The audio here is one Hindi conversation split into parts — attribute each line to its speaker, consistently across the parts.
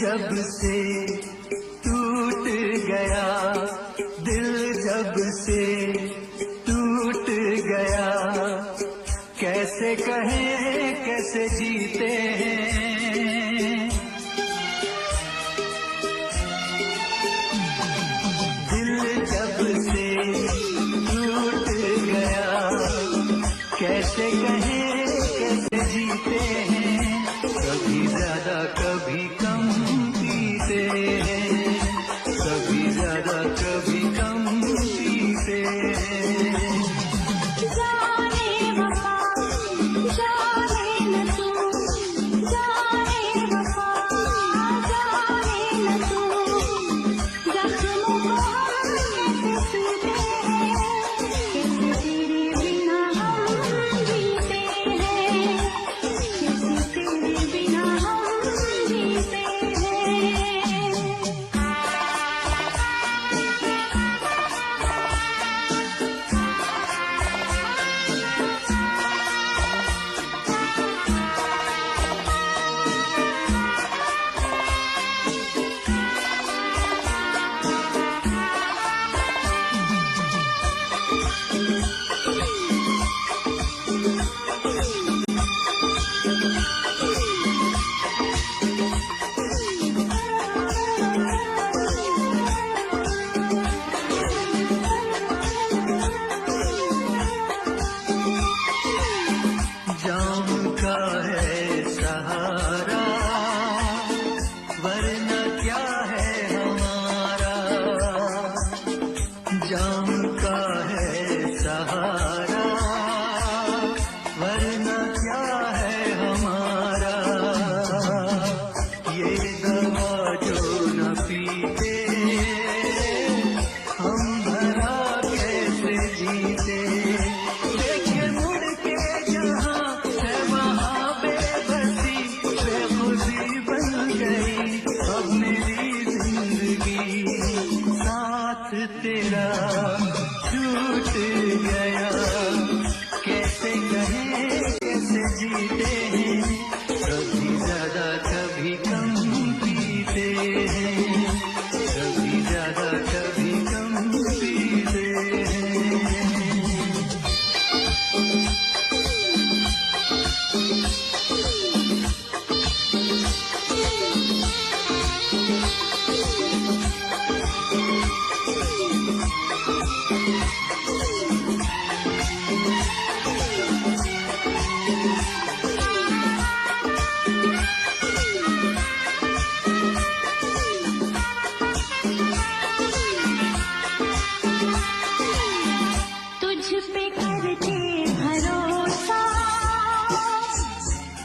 Speaker 1: जब से टूट गया, दिल जब से टूट गया, कैसे कहें कैसे जीते हैं। दिल जब से टूट गया, कैसे कहें कैसे जीते हैं। कभी ज्यादा कभी कम पीते हैं, कभी ज्यादा कभी कम पीते हैं।
Speaker 2: जाने वफा जाने न तू, जाने वफा जाने न तू, जख्मों को हम कैसे सीते हैं, कैसे तेरे बिना हम जीते हैं, कैसे तेरे बिना हम जीते हैं।
Speaker 1: जाम का है सहारा, वरना क्या है हमारा। जाम का है सहारा, वरना क्या है हमारा। ये दवा जो न पीते, हम भला कैसे जीते। देखिए मुड़ के जहाँ है वहाँ बेबसी, बेखुदी बन गई अब मेरी जिंदगी। साथ तेरा छूट गया, कैसे कहें कैसे जीते हैं। कभी ज्यादा कभी कम पीते हैं, कभी ज्यादा कभी कम पीते हैं।
Speaker 2: तुझ पे करके भरोसा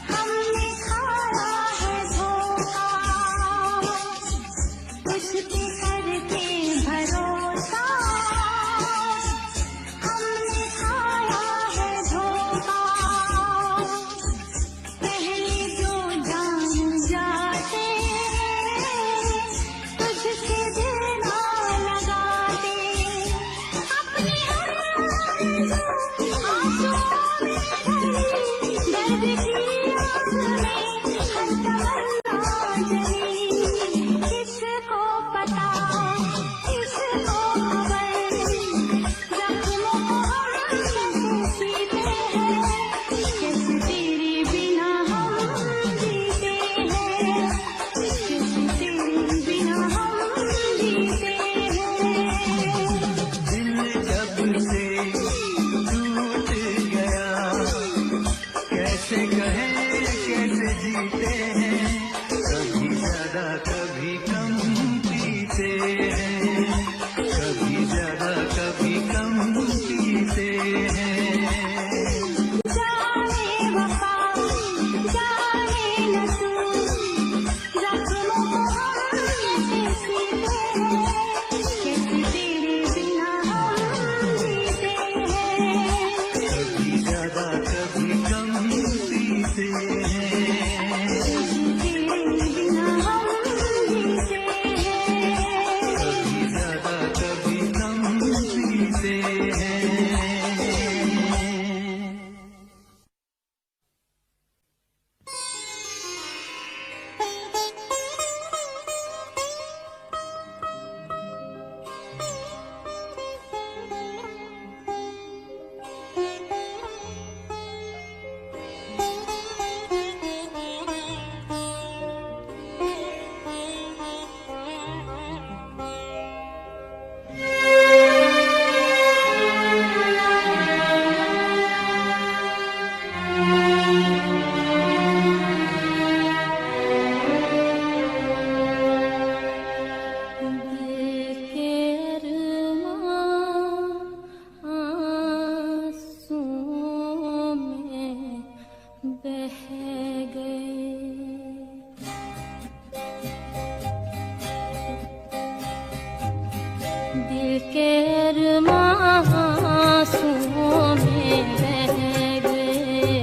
Speaker 2: हमने खाया है धोखा, तुझ पे करके भरोसा हमने खाया है धोखा। पहले जो जान जाते तुझसे दिल ना लगाते, अपनी हर आंसुओं में भरी दर्द की आग में हर तमन्ना जली। किसको पता किसको खबर, जख्मों को हम कैसे सीते हैं, कैसे तेरे बिना हम जीते हैं, कैसे तेरे बिना हम जीते हैं।
Speaker 1: दिल जब से टूट गया, कैसे कहें कैसे जीते हैं। कभी ज्यादा कभी कम पीते हैं, कभी ज्यादा कभी कम पीते हैं।
Speaker 2: जाने वफा जाने न तू, जख्मों को हम कैसे सीते हैं, कैसे तेरे बिना हम जीते हैं।
Speaker 1: कभी ज्यादा कभी कम पीते हैं।
Speaker 2: रह गए। दिल के अरमां आंसुओं में बह गए,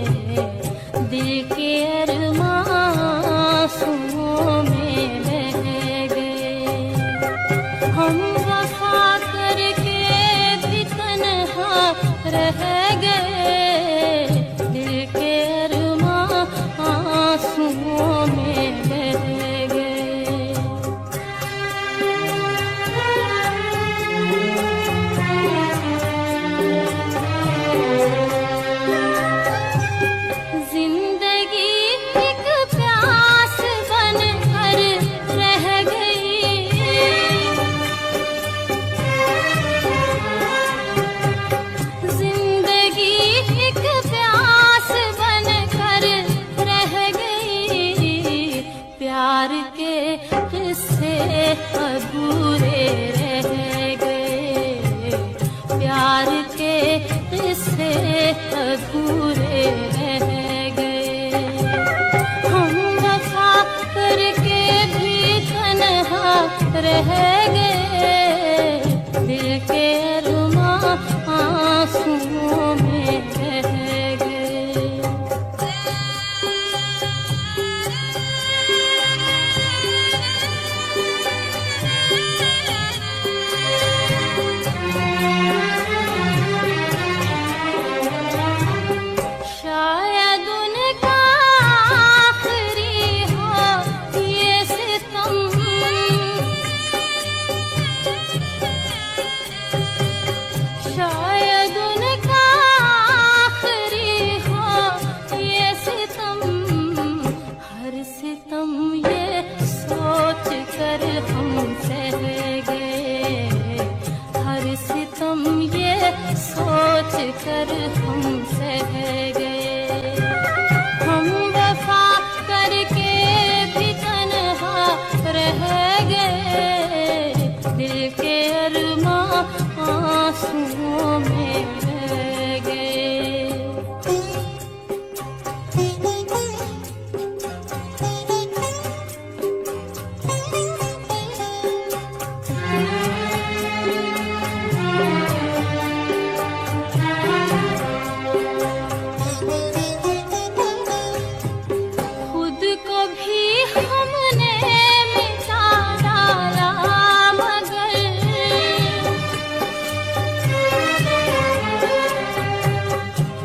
Speaker 2: दिल के अरमां आंसुओं में बह गए। हम वफा करके भी तन्हा रह गए, दिल के अरमां आंसुओं में बह गए। जिंदगी एक प्यास बनकर रह गई, जिंदगी एक प्यास बनकर रह गई। प्यार के किस्से अधूरे रह गए, प्यार के किस्से अधूरे रह गए। हम वफा करके भी तन्हा रह गए, दिल के अरमां आंसुओं में बह गए। शायद उनका आखिरी हो ये सितम, शायद उनका आखिरी हो ये सितम। हर सितम ये सोच कर हम सह गए, हर सितम ये सोच कर हम सह गए। हम वफा करके भी तन्हा रह गए, दिल के अरमां आंसुओं में बह गए। खुद को भी हमने मिटा डाला, मगर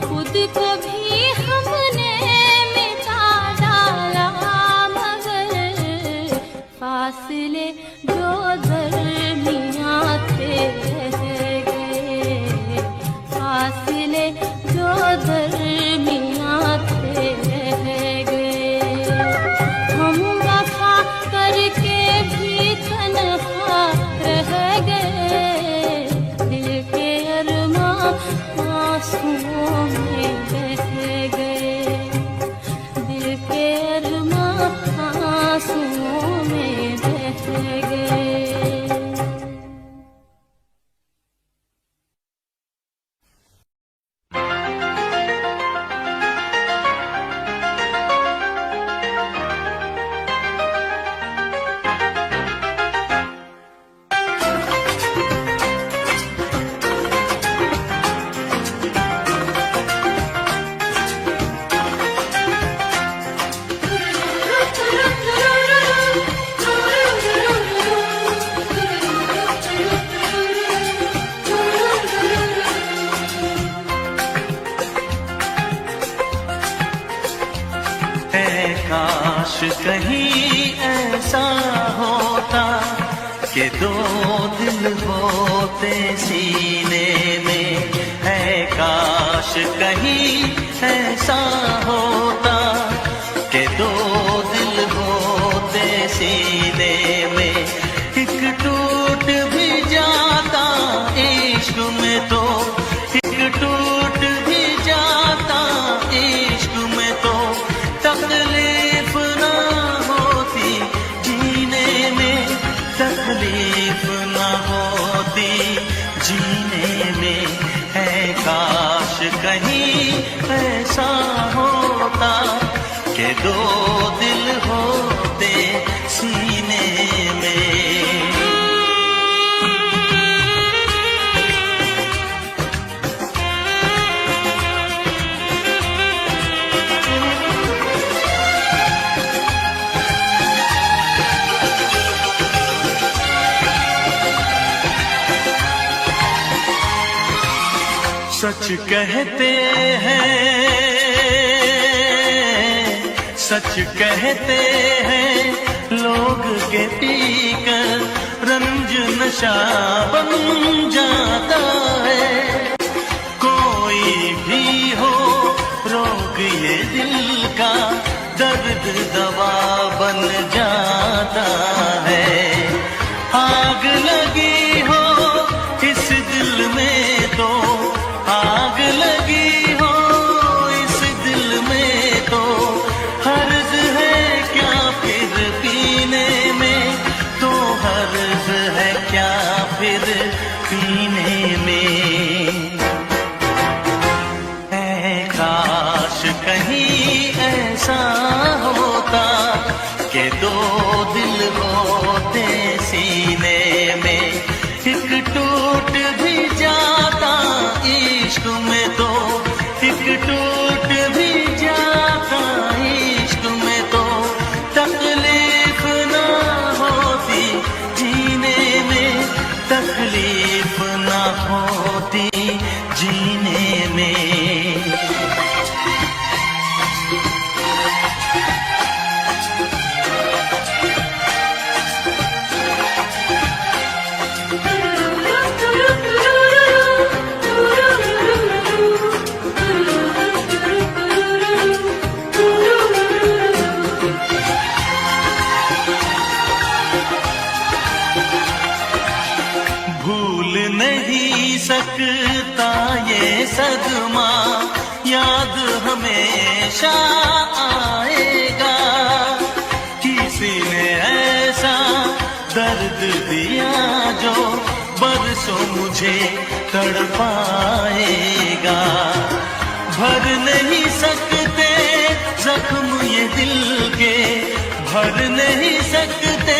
Speaker 2: खुद को भी हमने मिटा डाला, मगर फासले जो दरमियां थे रह गए, फासले जो दरमियां थे रह गए। हम वफा करके भी तन्हा रह गए, दिल के अरमां आंसुओं में बह गए, दिल के अरमां आंसुओं में बह गए।
Speaker 1: काश कहीं ऐसा होता कि दो दिल होते सीने में, है काश कहीं ऐसा होता कि दो दिल होते सीने में। एक टूट भी जाता इश्क में तो, एक टूट भी जाता इश्क में तो, तकलीफ ना होती जीने में, तकलीफ ना होती जीने में। है काश कहीं ऐसा होता के दो दिल होते सीने में। सच कहते हैं, सच कहते हैं लोग के पीकर रंज नशा बन जाता है। कोई भी हो रोग ये दिल का दर्द दवा बन जाता है। आग लगी हो इस दिल में तो, आग लगी हो इस दिल में तो हर्ज है क्या फिर पीने में, तो हर्ज है क्या फिर पीने में। ऐ काश कहीं ऐसा होता कि दो दिल होते सीने में, एक टूट भी जाता इश्क में तो, एक टूट भी जाता इश्क में तो तकलीफ ना होती जीने में, तकलीफ ना होती जीने में। भूल नहीं सकता ये सदमा, याद हमेशा आएगा। किसी ने ऐसा दर्द दिया जो बरसों मुझे तड़पाएगा। भर नहीं सकते जख्म ये दिल के, भर नहीं सकते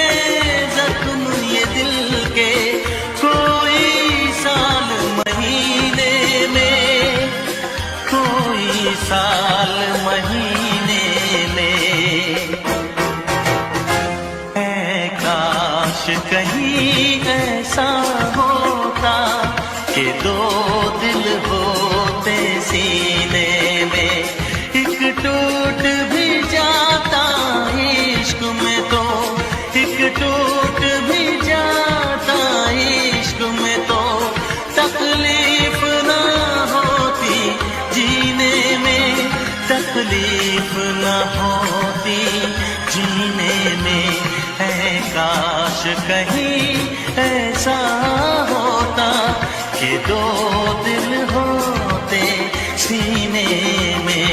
Speaker 1: जख्म ये दिल के कोई साल महीने में, कोई साल महीने में। ऐ काश कहीं ऐसा होता कि दो दिल होते सीने में, एक टूट भी जाता इश्क में तो, एक टूट भी जाता इश्क में तो तकलीफ ना होती जीने में, तकलीफ ना होती जीने में। है काश कहीं ऐसा होता कि दो दिल होते सीने में।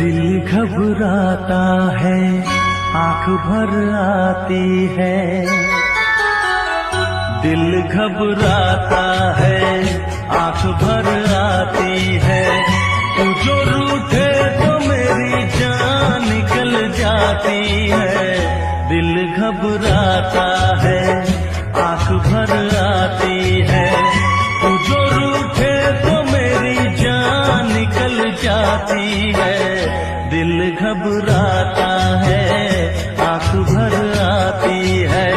Speaker 1: दिल घबराता है आंख भर आती है, दिल घबराता है आंख भर आती है। तू जो रूठे तो मेरी जान निकल जाती है। दिल घबराता है आंख भर आती है। तू जो रूठे तो मेरी जान निकल जाती है। दिल घबराता है आंख भर आती है।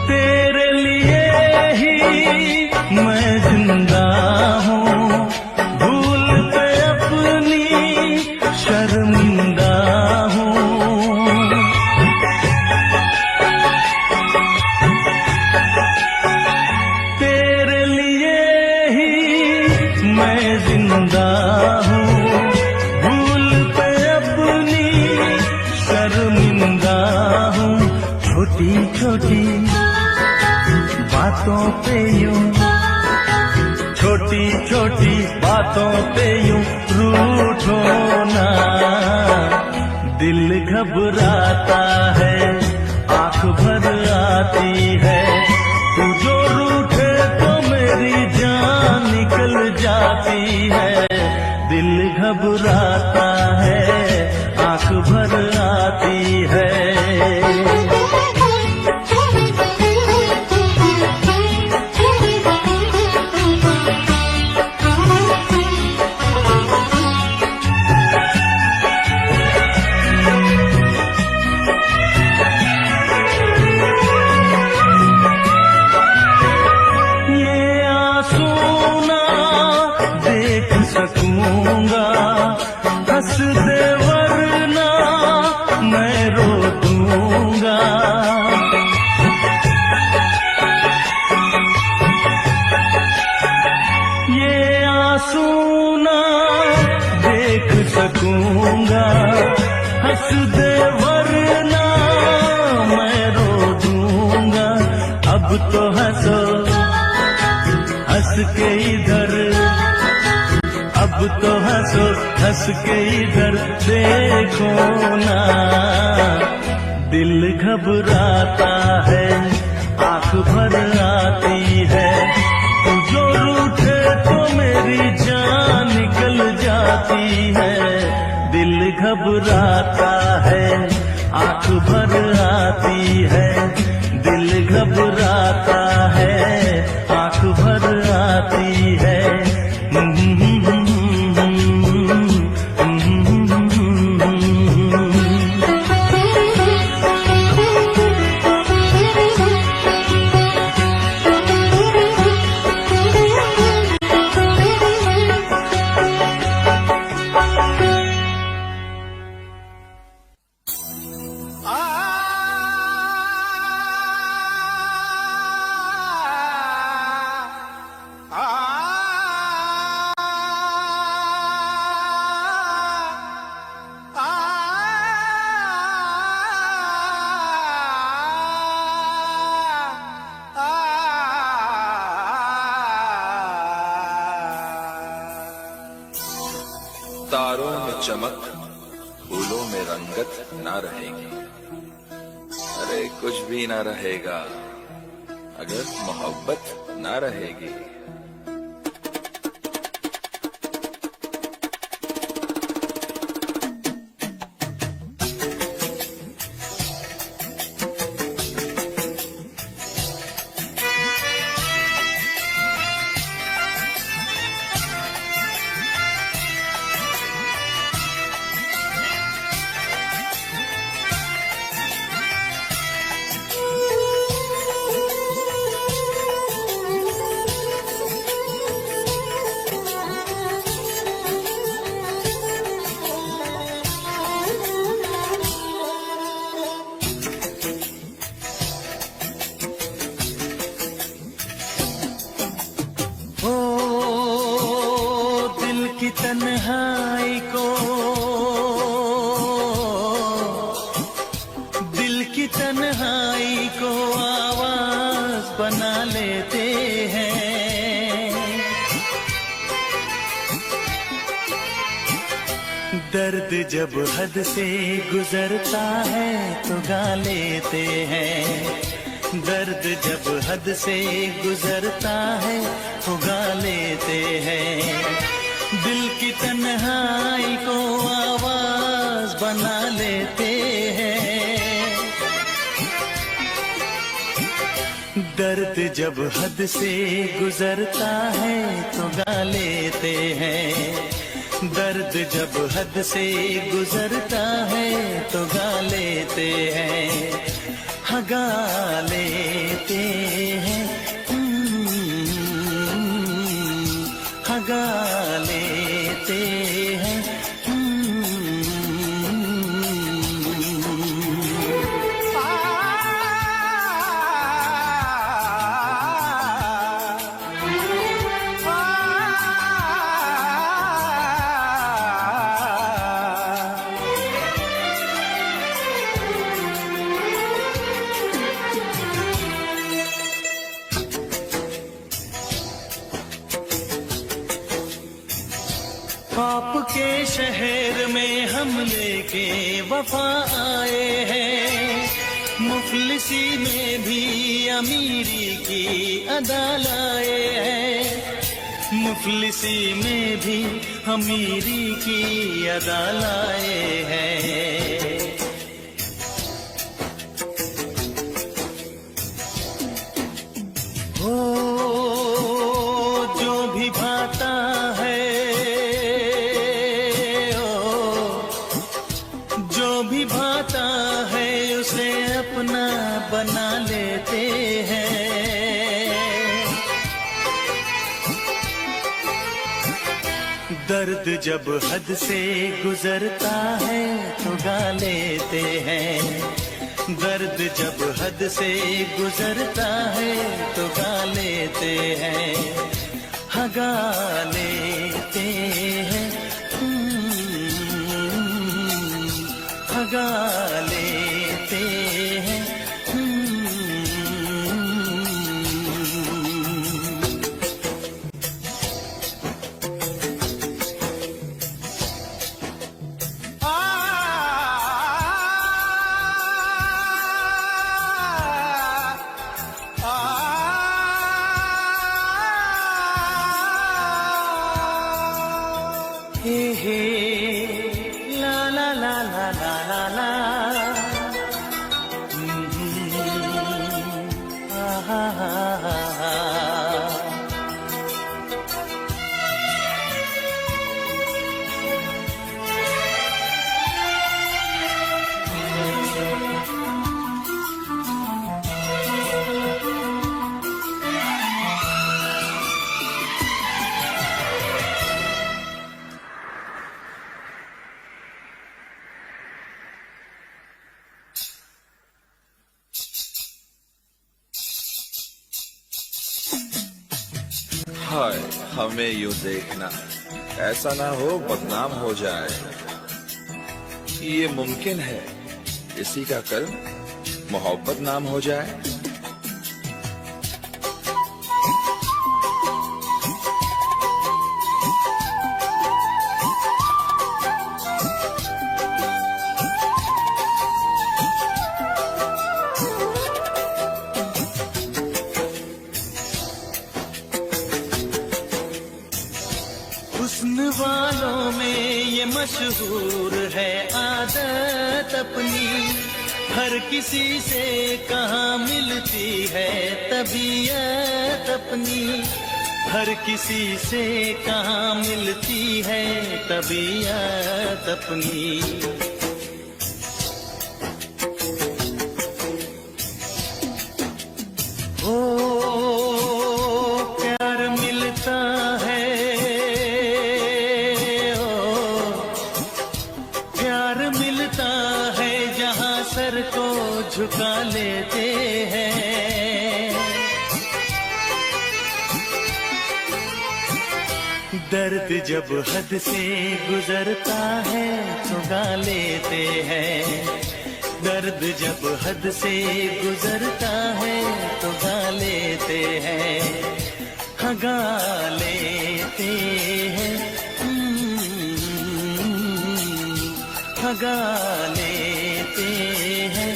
Speaker 1: तेरे लिए ही मैं जिंदा हूँ, भूल पे अपनी छोटी बातों पे यूं, छोटी छोटी बातों पे यूं रूठो ना। दिल घबराता है, आंख भर आती है, तू जो रूठे तो मेरी जान निकल जाती है। दिल घबराता है, आंख भर आती है। हंस दे वरना मैं रो दूंगा। ये आंसू ना देख सकूंगा, हंस दे वरना मैं रो दूंगा। अब तो हंसो, हंस के इधर, अब तो हंसो, हंस के इधर देखो ना। दिल घबराता है, आंख भर आती है, तू जो रूठे तो मेरी जान निकल जाती है। दिल घबराता है, आंख भर आती है, दिल घबराता है, आंख भर आती है।
Speaker 3: तारों में चमक, फूलों में रंगत ना रहेगी। अरे कुछ भी ना रहेगा अगर मोहब्बत ना रहेगी।
Speaker 1: की तन्हाई को, दिल की तन्हाई को आवाज बना लेते हैं। दर्द जब हद से गुजरता है तो गा लेते हैं। दर्द जब हद से गुजरता है तो गा लेते हैं। दिल की तन्हाई को आवाज बना लेते हैं। दर्द जब हद से गुजरता है तो गा लेते हैं। दर्द जब हद से गुजरता है तो गा लेते हैं। हाँ गा लेते हैं, हाँ गा लेते हैं। हम लेके वफा आए हैं, मुफलिसी में भी अमीरी की अदा लाए हैं, मुफलिसी में भी अमीरी की अदा लाए हैं। हो जो भी भाता है, जो भी भाता है उसे अपना बना लेते हैं। दर्द जब हद से गुजरता है तो गा लेते हैं, दर्द जब हद से गुजरता है तो गा लेते हैं, हाँ गा लेते हैं, हाँ गा लेते हैं। हे हे ला ला ला ला ला ला ला, हा हा हा हा।
Speaker 3: हाय हमें यूं देखना, ऐसा ना हो बदनाम हो जाए। ये मुमकिन है किसी का कल मोहब्बत नाम हो जाए।
Speaker 1: हुस्न वालों में ये मशहूर है आदत अपनी, हर किसी से कहाँ मिलती है तबीयत अपनी, हर किसी से कहाँ मिलती है तबीयत अपनी। ओ प्यार मिलता है, सर को झुका लेते हैं। दर्द जब हद से गुजरता है तो गा लेते हैं, दर्द जब हद से गुजरता है तो गा लेते हैं, हाँ गा लेते हैं, हाँ गा लेते हैं।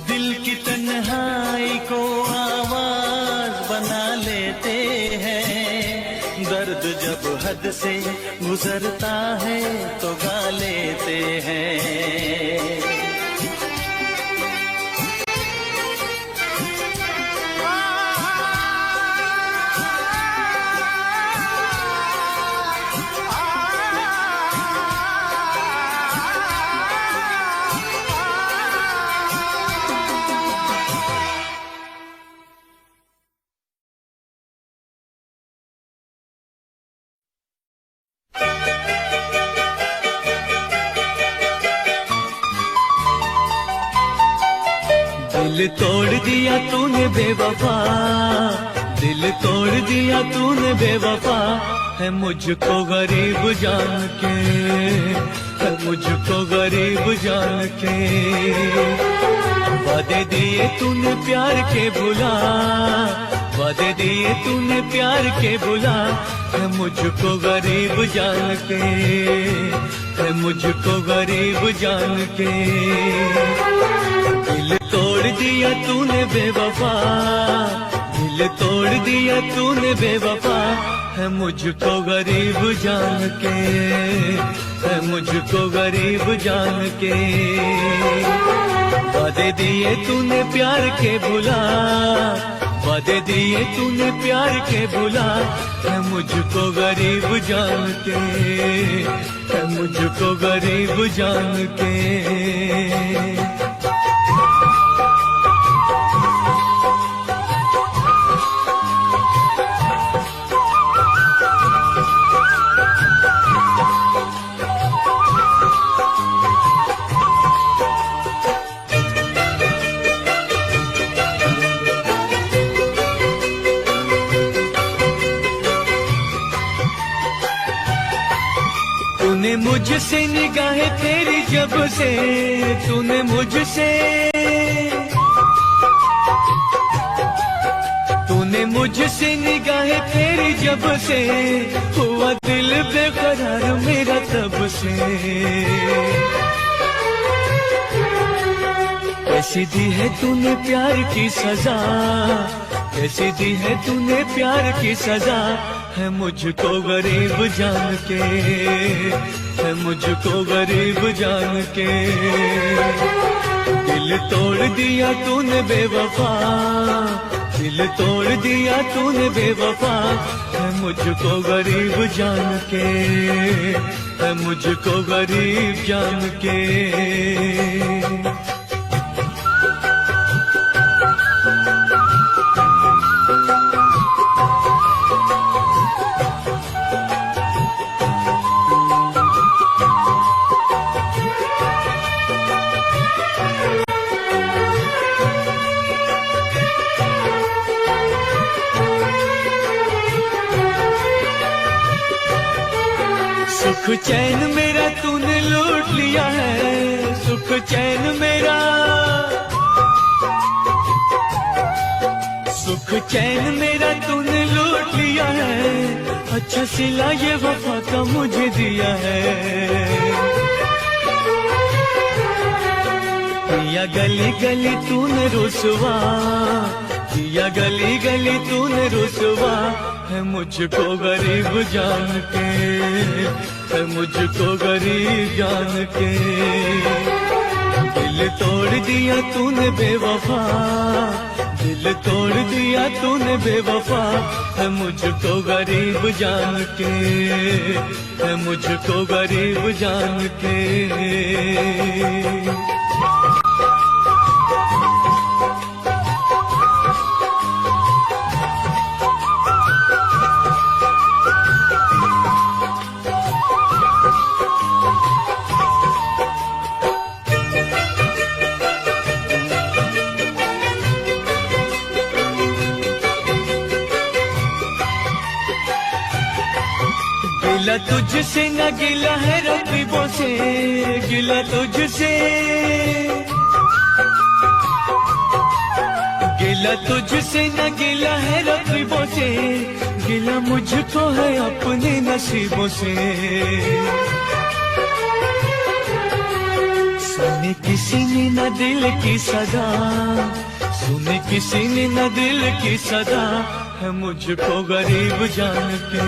Speaker 1: दिल की तन्हाई को आवाज बना लेते हैं, दर्द जब हद से गुजरता है तो गा लेते हैं। दिल तोड़ दिया तूने बेवफा, दिल तोड़ दिया तूने बेवफा, है मुझको गरीब जान के, है मुझको गरीब जान के। वादे दिए तूने प्यार के भुला, वादे दिए तूने प्यार के बुला, है मुझको गरीब जान के, है मुझको गरीब जान के। दिल तोड़ दिया तूने बेवफा, दिल तोड़ दिया तूने बेवफा, है मुझको गरीब जान के, है मुझको गरीब जान के। वादे दिए तूने प्यार के भुला, वादे दिए तूने प्यार के भुला, है मुझको गरीब जान के, है मुझको गरीब जान के। तूने मुझसे निगाहें तेरी जब से, तूने मुझसे, तूने मुझसे निगाहें तेरी जब से, हुआ दिल बेकरार मेरा तब से। कैसी दी है तूने प्यार की सजा, कैसी दी है तूने प्यार की सजा, है मुझको गरीब जान के, है मुझको गरीब जान के। दिल तोड़ दिया तूने बेवफा, दिल तोड़ दिया तूने बेवफा, है मुझको गरीब जान के, है मुझको गरीब जान के। सुख चैन मेरा तूने लूट लिया है, सुख चैन मेरा, सुख चैन मेरा तूने लूट लिया है। अच्छा सिला ये वफा का मुझे दिया है। किया गली गली तूने रुसवा, किया गली गली तूने रुसवा, है मुझको गरीब जान के, है मुझको गरीब जान के। दिल तोड़ दिया तूने बेवफा, दिल तोड़ दिया तूने बेवफा, है मुझको गरीब जान के, है मुझको गरीब जान के। गिला तुझसे न गिला है रकीबों से, गिला तुझसे, गिला तुझसे न गिला है रकीबों से, गिला मुझको है अपने नसीबों से। सुने किसी ने न दिल की सदा, सुने किसी ने न दिल की सदा, है मुझको गरीब जान के,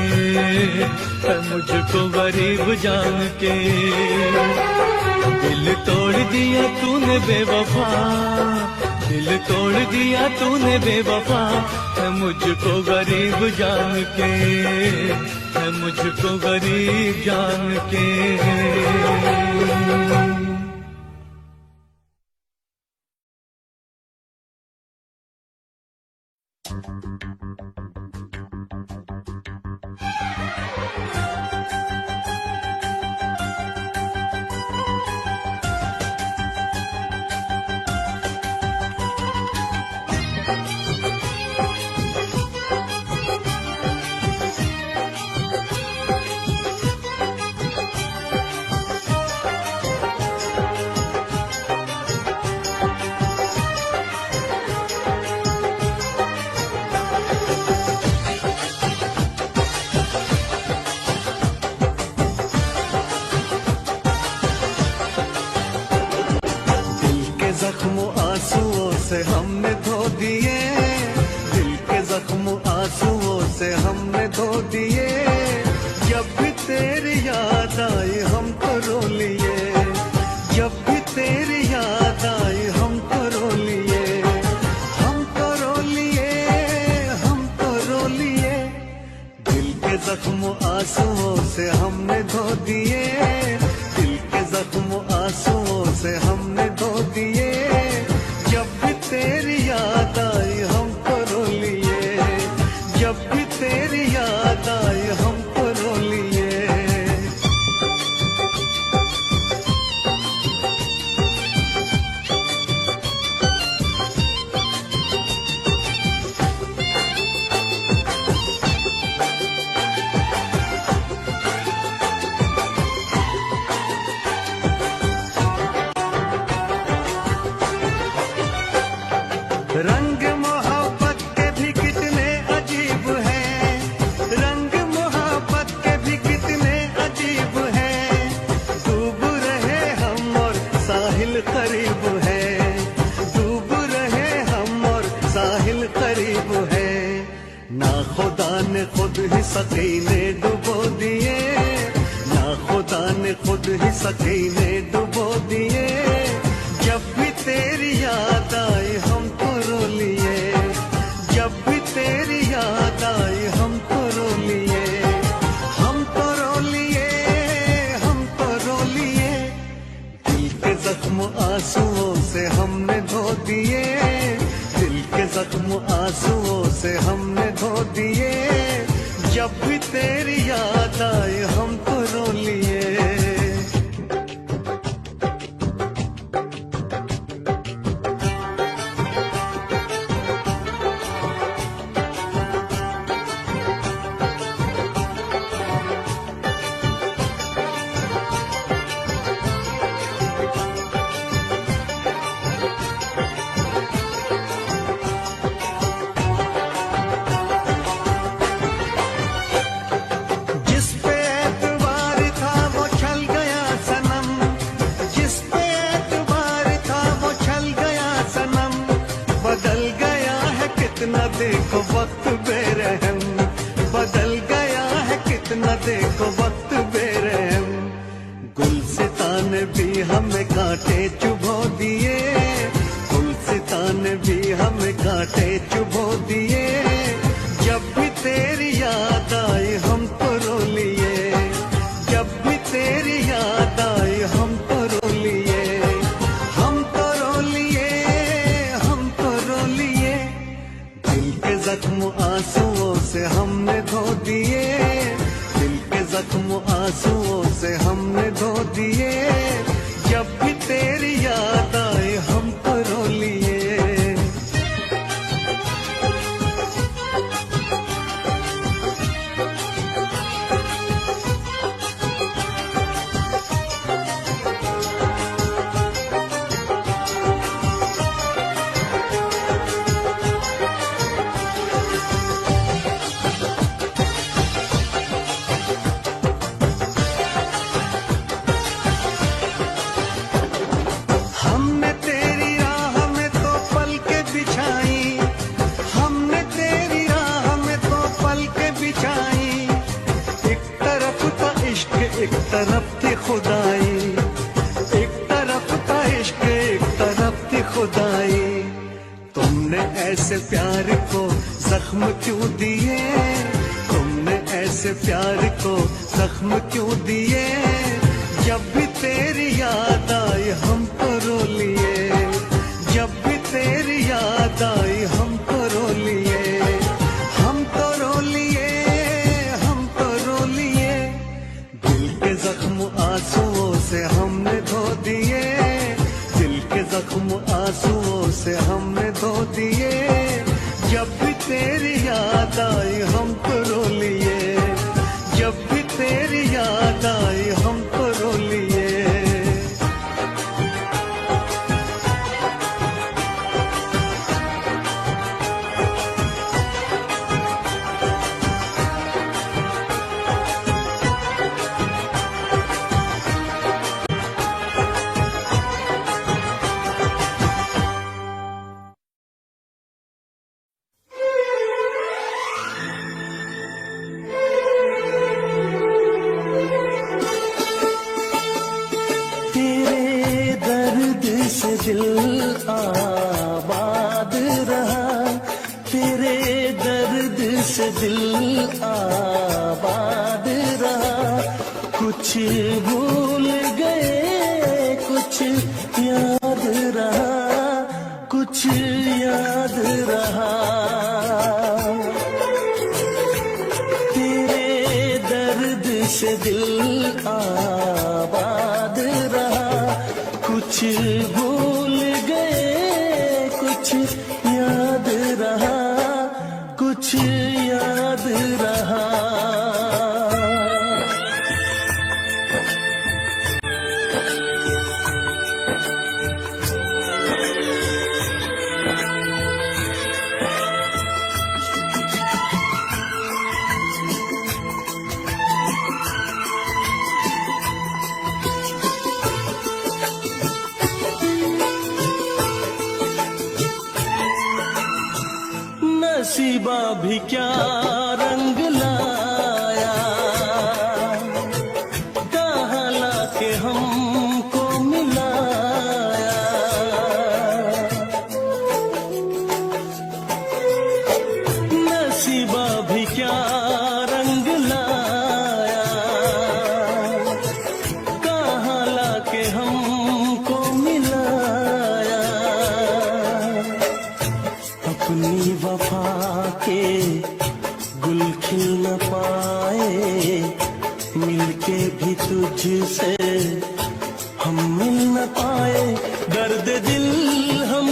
Speaker 1: है मुझको गरीब जान के। दिल तोड़ दिया तूने बेवफा, दिल तोड़ दिया तूने बेवफा, है मुझको गरीब जान के, है मुझको गरीब जान के।
Speaker 4: तेरी याद आई हमको रो लिए, जब भी तेरी याद आई हमको रो लिए, हमको रो लिए, हमको रो लिए। दिल के जख्म आंसुओं से हमने धो दिए, दिल के जख्म आंसुओं से हमने धो दिए। जब भी तेरी याद आई हमको रो लिए, जब भी तेरी याद आई हमको रो लिए। रंग मोहब्बत के भी कितने अजीब हैं, रंग मोहब्बत के भी कितने अजीब हैं। डूब रहे हम और साहिल करीब है, डूब रहे हम और साहिल करीब है। ना खुदा ने खुद ही सकीने डुबो दिए, ना खुदा ने खुद ही सकीने डुबो दिए। जब भी तेरी याद आई हमको रो लिए, जब भी तेरी याद आई हमको रो लिए, हमको रो लिए, हमको रो लिए। दिल के जख्म आंसुओं से हमने धो दिए, दिल के जख्म आंसुओं से हमने धो दिए। जब भी तेरी याद आई हमको रो लिए। जिस पे एतबार था वो छल गया सनम, जिस पे एतबार था वो छल गया सनम। बदल गया है कितना देखो वक्त बेरहम, बदल गया है कितना देखो वक्त बेरहम। गुलसिता ने भी हमें कांटे चुभो दिए, गुलसिता ने भी हमें कांटे चुभो दिए। जब भी तेरी याद आई हमको रो लिए, जब भी तेरी याद आई हमको रो लिए, हमको रो लिए, हमको रो लिए। दिल के जख्म आंसुओं से हमने धो दिए, दिल के जख्म आंसुओं से हमने धो दिए। जब भी तेरी याद आई हमको रो लिए। हमने तेरी राह में तो पल के बिछाई, हमने तेरी राह में तो पल के बिछाई। एक तरफ था इश्क एक तरफ थी खुदाई, एक तरफ था इश्क एक तरफ थी खुदाई। तुमने ऐसे प्यार को जख्म क्यों दिए, तुमने ऐसे प्यार को जख्म क्यों दिए। जब भी तेरी याद आई हमको रो लिए, जब भी तेरी याद आई हमको रो लिए, हमको रो लिए, हमको रो लिए। दिल के जख्म आंसुओं से हमने धो दिए, दिल के जख्म आंसुओं से हमने धो दिए। जब भी तेरी याद आई हमको रो लिए, जब भी तेरी याद आई हमको रो लिए। दिल आबाद रहा, तेरे दर्द से दिल आबाद रहा। कुछ भूल गए कुछ याद रहा, कुछ याद रहा। तेरे दर्द से दिल आबाद रहा, कुछ भूल गए कुछ याद रहा, कुछ याद रहा। नसीबा भी क्या रंग लाया, कहाँ लाके हमको मिलाया। नसीबा भी क्या रंग लाया, कहाँ लाके हमको मिलाया। अपनी वफा के गुल खिल न पाए, मिलके भी तुझसे हम मिल न पाए। दर्द दिल हम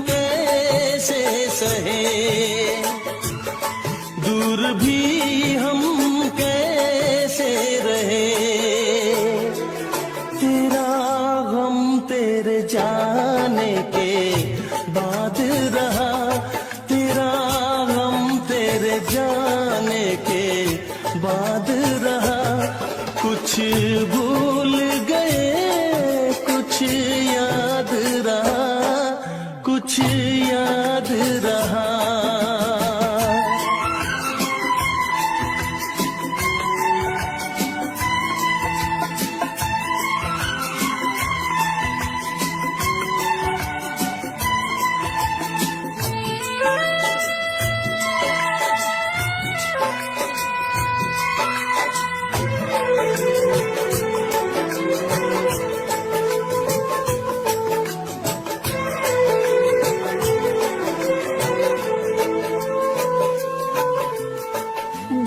Speaker 4: कैसे सहे, दूर भी हम कैसे रहे। तेरा गम तेरे जाने के बाद रहा, जाने के बाद रहा। कुछ भूल गए कुछ याद रहा, कुछ याद रहा।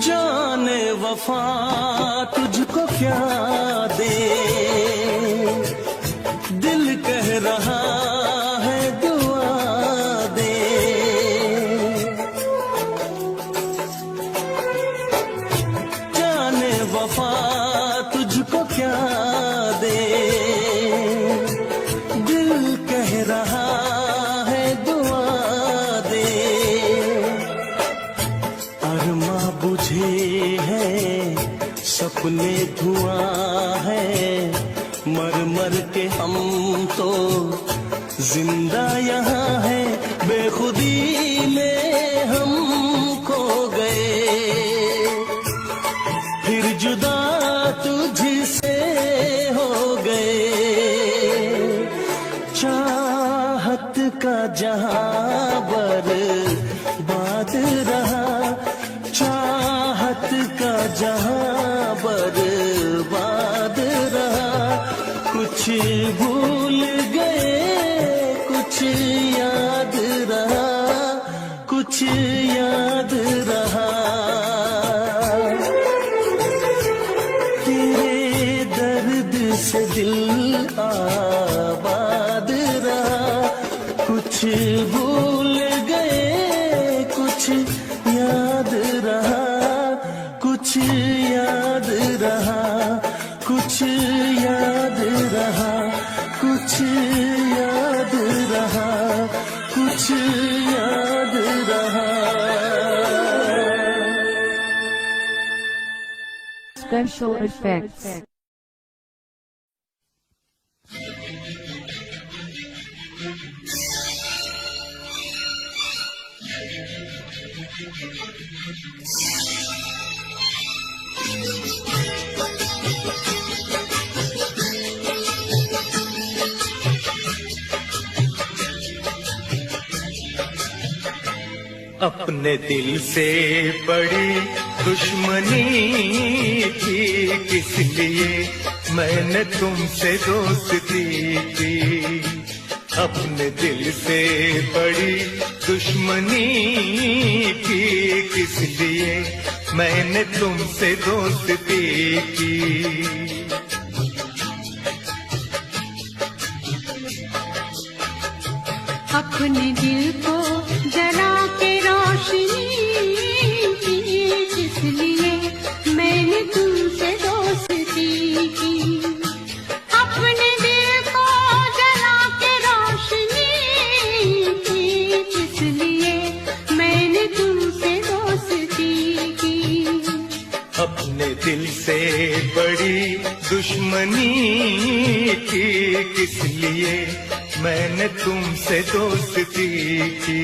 Speaker 4: जाने वफा तुझको क्या दे, दिल कह रहा है दुआ दे। जाने वफा तुझको क्या दे, दिल कह रहा है दुआ दे। अरमा बुझे हैं सपने धुआं है, मर मर के हम तो जिंदा यहाँ है। बेखुदी में हम खो गए, फिर जुदा तुझसे हो गए। चाहत का जहां बर्बाद रहा, चाहत का जहां बर्बाद रहा। कुछ भूल गए कुछ याद रहा, कुछ याद रहा। तेरे दर्द से दिल आबाद रहा, कुछ भूल गए कुछ याद रहा, कुछ याद रहा, कुछ याद रहा, कुछ याद रहा, कुछ याद रहा।
Speaker 5: Special effects.
Speaker 4: अपने दिल से बड़ी दुश्मनी की किस लिए मैंने तुमसे दोस्ती की। अपने दिल से बड़ी दुश्मनी की किस लिए मैंने तुमसे दोस्ती की।
Speaker 2: अपने दिल को जला के रोशनी की किस लिए मैंने तुमसे दोस्ती की। अपने दिल को जला के रोशनी की किस लिए मैंने तुमसे दोस्ती की।
Speaker 4: अपने दिल से बड़ी दुश्मनी की किस लिए मैंने तुमसे दोस्ती की।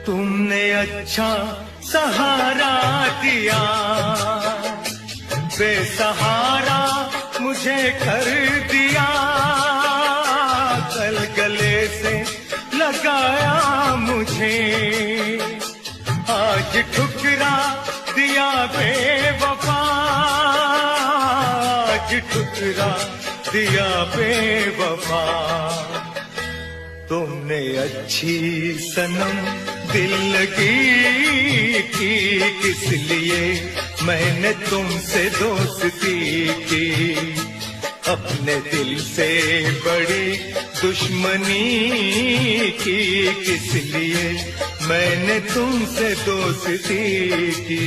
Speaker 4: तुमने अच्छा सहारा दिया, बेसहारा मुझे कर दिया। गल गले से लगाया मुझे, आज ठुकरा दिया बेवफा। आज ठुकरा दिया बेवफा। तुमने अच्छी सनम दिल लगी की किस लिए मैंने तुमसे दोस्ती की। अपने दिल से बड़ी दुश्मनी की किस लिए मैंने तुमसे दोस्ती की।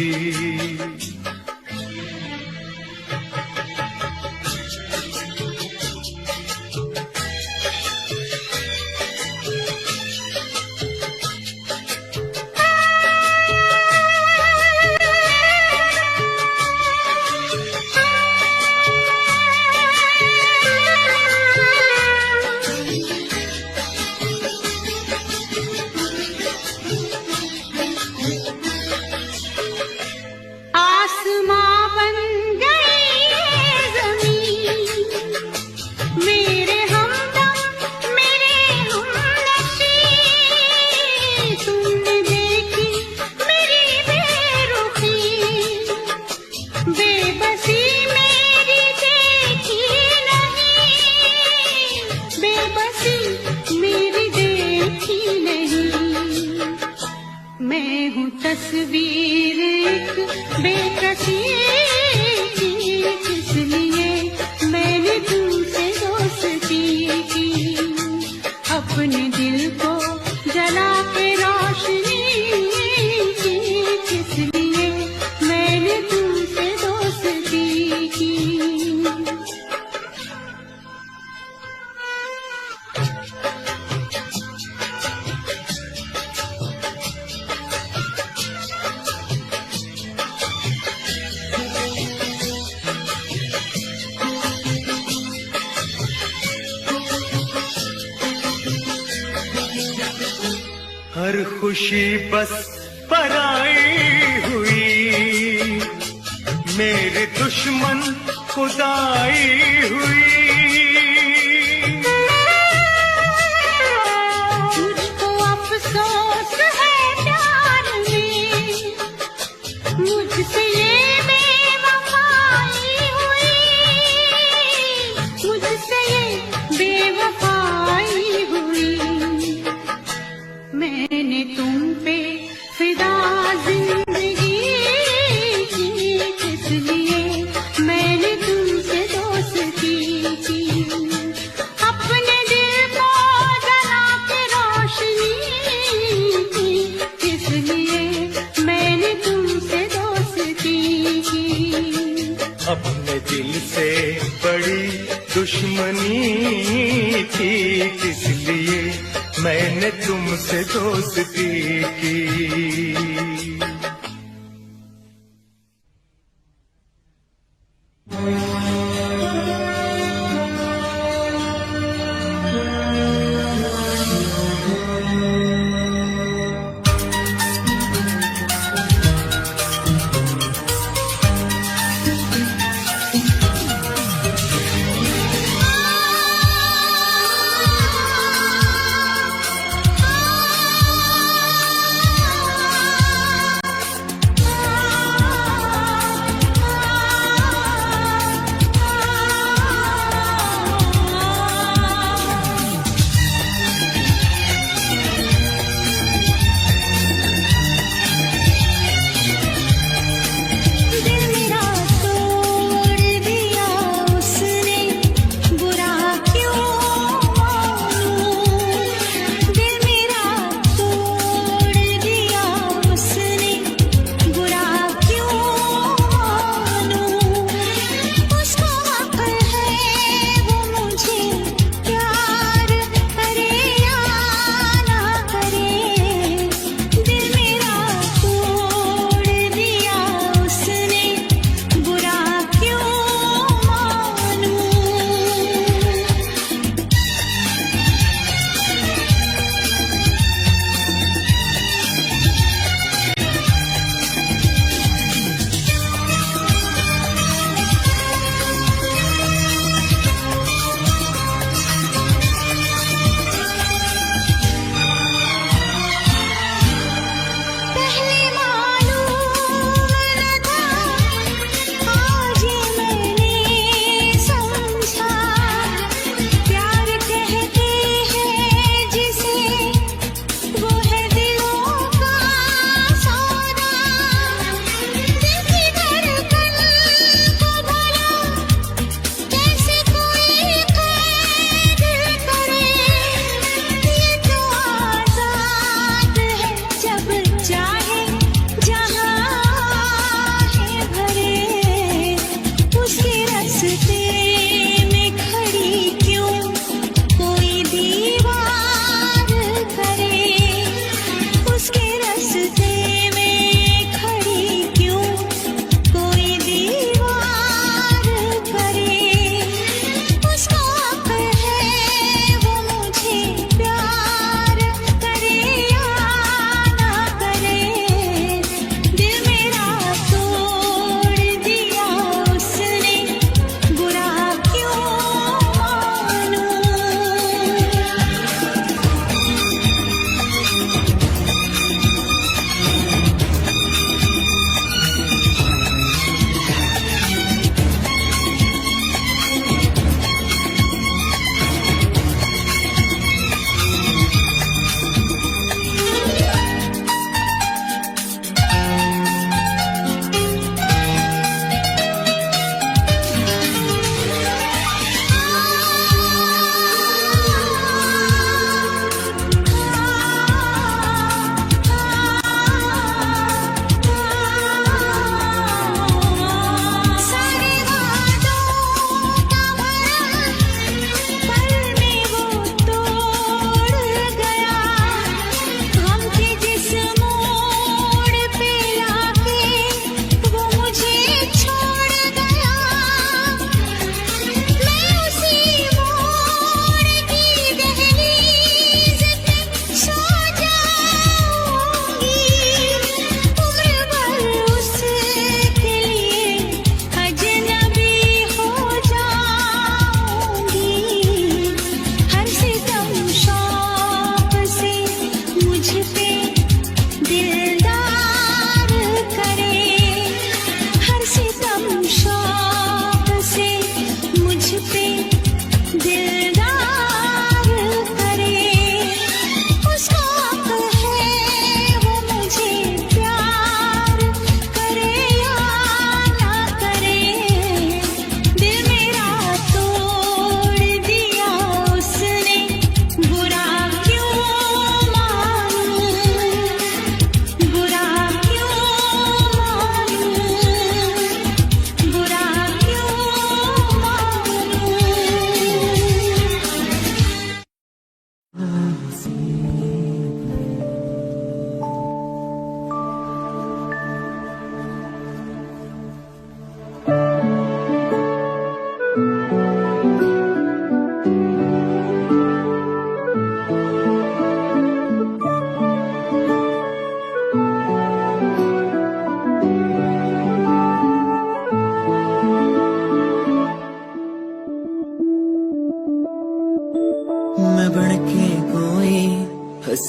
Speaker 2: तस्वीर एक बेकसी की किस लिए मैंने तुमसे दोस्ती की। अपने दिल को जला के रोशनी की किस लिए मैंने तुमसे दोस्ती की।
Speaker 4: हर खुशी बस पराई हुई, मेरे दुश्मन खुदाई हुई।
Speaker 2: मुझको अफसोस है प्यार में, मुझसे ये बेवफाई हुई। मुझसे ये बेवफाई हुई। मैंने तुम पे फिदा जिंदगी की किस लिए मैंने तुमसे दोस्ती की। अपने दिल को जला के रोशनी की किस लिए मैंने तुमसे दोस्ती की।
Speaker 4: अपने दिल से बड़ी दुश्मनी की किस लिए मैंने तुमसे दोस्ती की।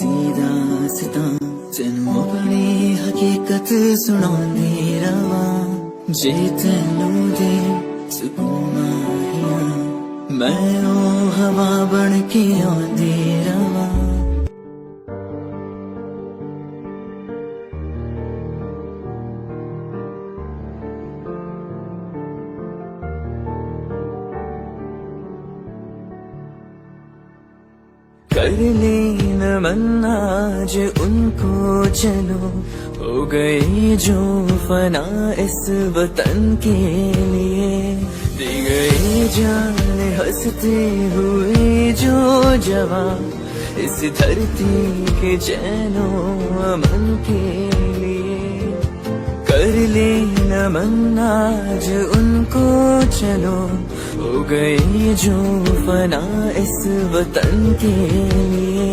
Speaker 6: सीधा सिता तेनू अपनी हकीकत सुनांदी रवा जे तेनू दे सुकून हिया मैं ओ हवा बन के आंदी रवा कर लेना मन्ना जो उनको चलो हो गई जो फना इस वतन के लिए दी गई जान हंसते हुए जो जवान इस धरती के चैनो अमन के लिए कर लेना मन्ना जो उनको चलो हो गई जो फना इस वतन के लिए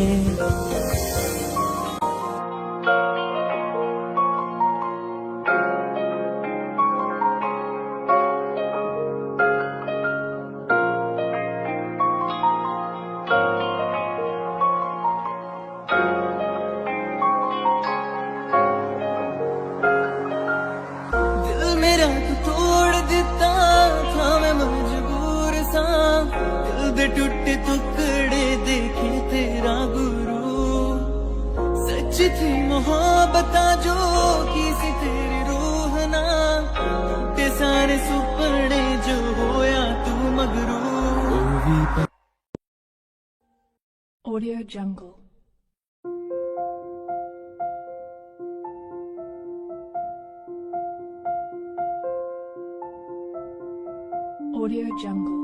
Speaker 6: दिल मेरा तू तोड़ दिता था मैं मजबूर सा दिल दे टूटे टुकड़े देखे तेरा गुरु सच थी मोहब्बत जो किसी तेरी रूह ना टूटे सारे सुपने जो होया तू मगरू
Speaker 5: Audio Jungle. Audio Jungle.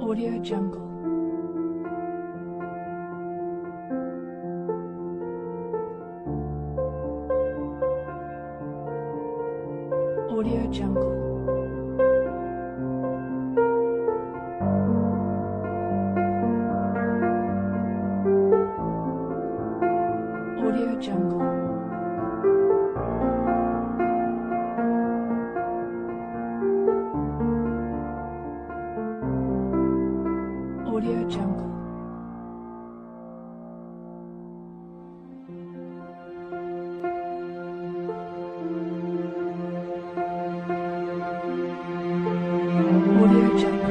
Speaker 5: Audio Jungle. Audio Jungle. Audio Jungle. Audio Jungle. Audio Jungle. Audio Jungle.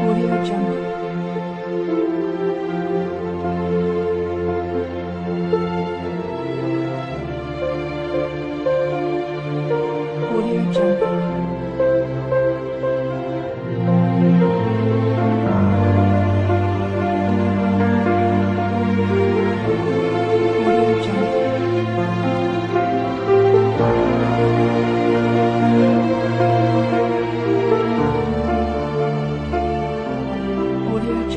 Speaker 5: Audio Jungle. Audio Jungle. Audio Jungle.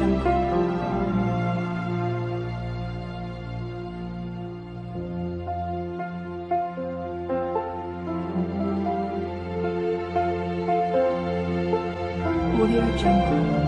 Speaker 5: Audio Jungle.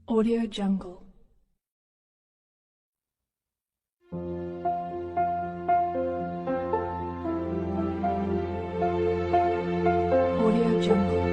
Speaker 5: Audio Jungle. Audio Jungle.